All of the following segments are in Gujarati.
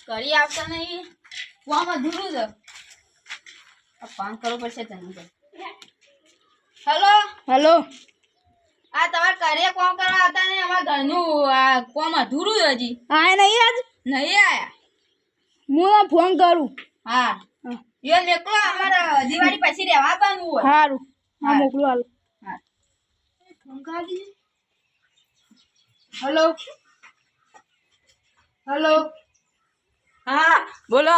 કરી આવતા નહીં કુવામાં ધૂરું છે ફોન કરવો પડશે તને હેલો હેલો આ તમારે ઘરે કોમ કરવા આવતા નહીં અમારા ઘરનું આ કોમ અધૂરું છે હજી આય નહીં આજ નહીં આયા હું ફોન કરું હા એ નીકળો અમારે દિવાળી પછી રહેવા આવવાનું હોય સારું હા મોકલું હાલ હા ફોન કરી દીધી હેલો હેલો હા બોલો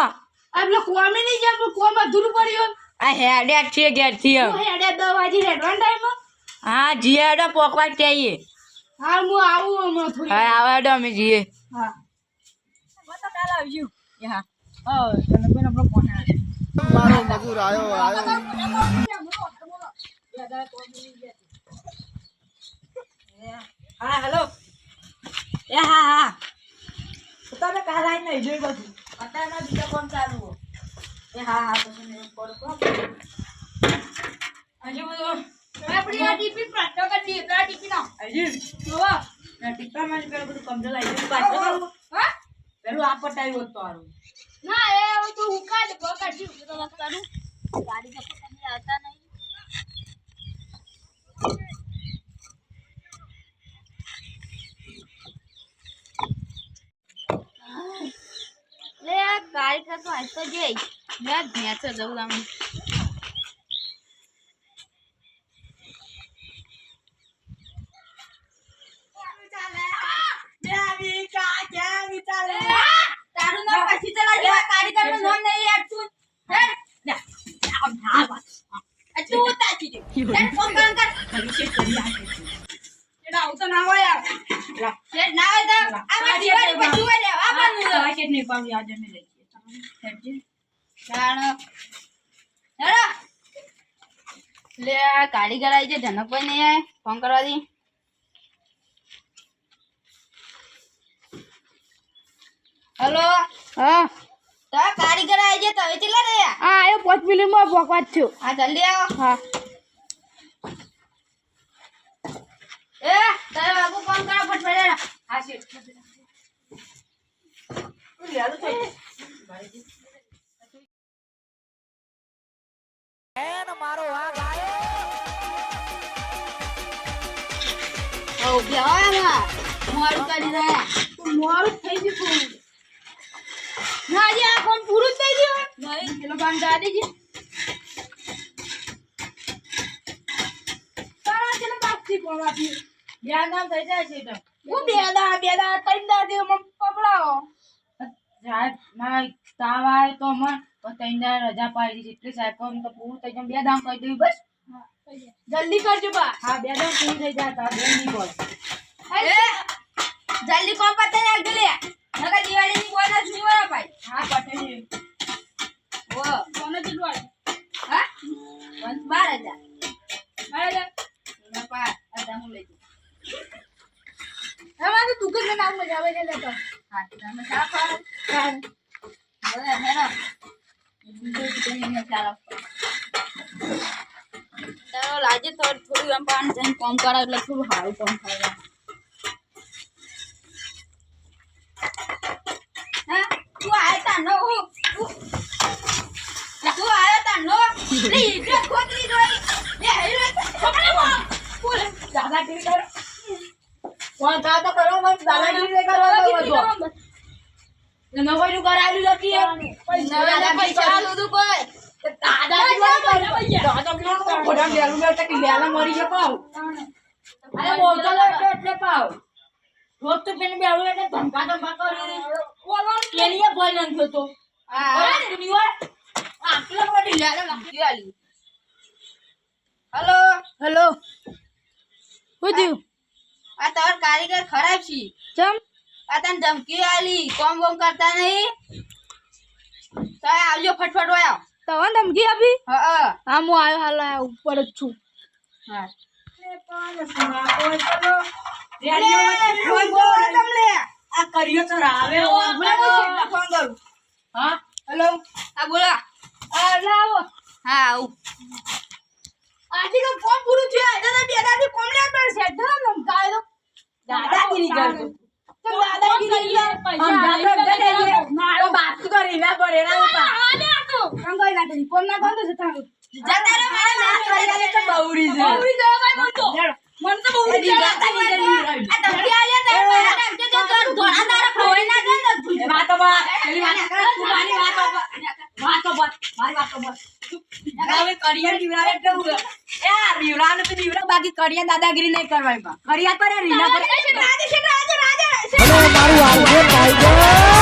આપણે કોમે નહીં જાય પણ કોમ અધૂરું પડ્યું આ હેડેટ છે ઘેર થી હું હેડે 10 વાગે હેડવાન ટાઈમ હા જીએડો પોકવા ચાહીએ હા હું આવું હમણાં થોડી હા આવેડો અમે જીએ હા તો કાલ આવજો હા તને કોઈ આપણો ફોન આવે મારો મજૂર આવ્યો હા હેલો એ હા હા તમે કાલ આવીને નહીં જોઈ બધું અત્યારે બીજા કોણ ચાલુ હો એ હા હા પછી કોલ કરો હજુ બધું આપણી આ ટીપી પ્રશ્ન કરી દે પેલા ટીપી ના હજુ જોવો ટીપા માં પેલું બધું કમજોર આવી ગયું પાછો હા પેલું આપટ આવ્યું હતું તારું ના એ તો હું કાઢ બકાડી તો લખતાનું ગાડી તો તમે આવતા નહીં લે ગાડી તો આજ તો જઈ મેં ભેંસ જવું આમ તારું નામ પછી ચલા જેવા કારીગરનું નામ નહીં યાદ તું હે તું તાકી દે ફોન કર એડા આવ તો ના હોય છે ના હોય તો આ દિવાળી પછી હોય રે આવવાનું આ કે નહીં પાવી આજે મે લઈ હેડજે જાણ હેડો લે આ કારીગર આવી છે ધનકભાઈ નહીં આય ફોન કરવા દી હેલો હા તા કારીગર આવી છે તમે ચેલા રે આ આયો 5 મિનિટમાં પોકવા જ થયો હા જલ્દી આવો હા એ તારે બાબુ ફોન કરો ફટફટ આ છે યાલું થઈ ઓ બેવા મોર કરી રહ્યા મોરું થઈ ગયું ના જે આ કોમ પૂરું થઈ ગયું નહીં પેલો કામ દાદી છે તારા ચેલે બાકી કોમ આપી ધ્યાન નામ થઈ જાય છે તો હું બેદા ત્રણ દા દે મમ પકડાવો રાત ના તાવ આવે તો મન તૈના રજા પાડી દીધી એટલે સાહેબ કોમ તો પૂરું થઈ જાય બે દામ કરી દઉં બસ જલ્દી કરજો બા હા બે દામ પૂરું થઈ જાય તો બે નહીં બોલ એ જલ્દી કોમ પતે નાખ લે નકા દિવાળી ની બોનસ ની વરા ભાઈ હા પટેલ ઓ કોને કેટલું આવે હા 12000 અરે નકા અદા હું લઈ જઉં એમાં તો તું કે નામ મજા આવે છે લેતો હા તમે સાફ આવો હવે હેરો બીજો કિતને ને ચાલો તારો લાજે થોડું એમ પાન જઈને કોમ કરાવ એટલે થોડું હારું કોમ થાય હા તું આયતા નો તું આયતા નો રે ઇજ્જત ખોતરી જોઈ એ હેરો પકડે બોલ દાદા ટીવી કરો કોણ કા તો કરો મત દાદા ટીવી કરો તો બધો નવોનું કરાવ્યું નથી નવા પૈસા દૂધું કોઈ દાદા ટીવી દાદા કેવો ઘોડા બેલું બેલ તક બેલા મરી છે પાવ અરે બોલતો એટલે પાવ રોજ તો પેને બેલું એટલે ધમકા કરી બોલો કેલીએ ભય નન થયો તો હા અરે દુનિયા આટલા મોટી ચાલો લખી આલી હેલો હેલો હું થયું આ તાર કારીગર ખરાબ છે ચમ આ તને ધમકી આલી કોમ બોમ કરતા નહીં તાય આવજો ફટફટ વાયો તવન ધમકી આપી હા હા હું આવ્યો હાલ આ ઉપર જ છું હા કોઈ બોલ તમને આ કર્યો તો રાવે ફોન કરું હા હેલો હા બોલો આ લાવો હા આવું આજે તો ફોન પૂરું થયું આજે તો બે દાદી કોમ લે પડશે ધમ ધમકાયો દાદાગીરી કરતો તો દાદાગીરી તો બાત તો રીના પડેલા હતા કામ કરી નાખે કોમ ના કોણ તો જતા જતા રહો મારા ના કરિયાને તો બહુરી છે બહુરી જવા ભાઈ મન તો બહુરી જવા આ ધમકી આલ્યા તમે મારા ધમકી તો ધોળા તારા ખોઈ ના દે ને વાતો બા પેલી વાત તું મારી વાતો બસ મારી વાતો બસ હવે કરિયા જીવરાવે એટલે એ આ બીવરાને તો બીવરા બાકી કરિયા દાદાગીરી નહીં કરવાય બા કરિયા પર રીના પર મારું આવજે ટાઈગર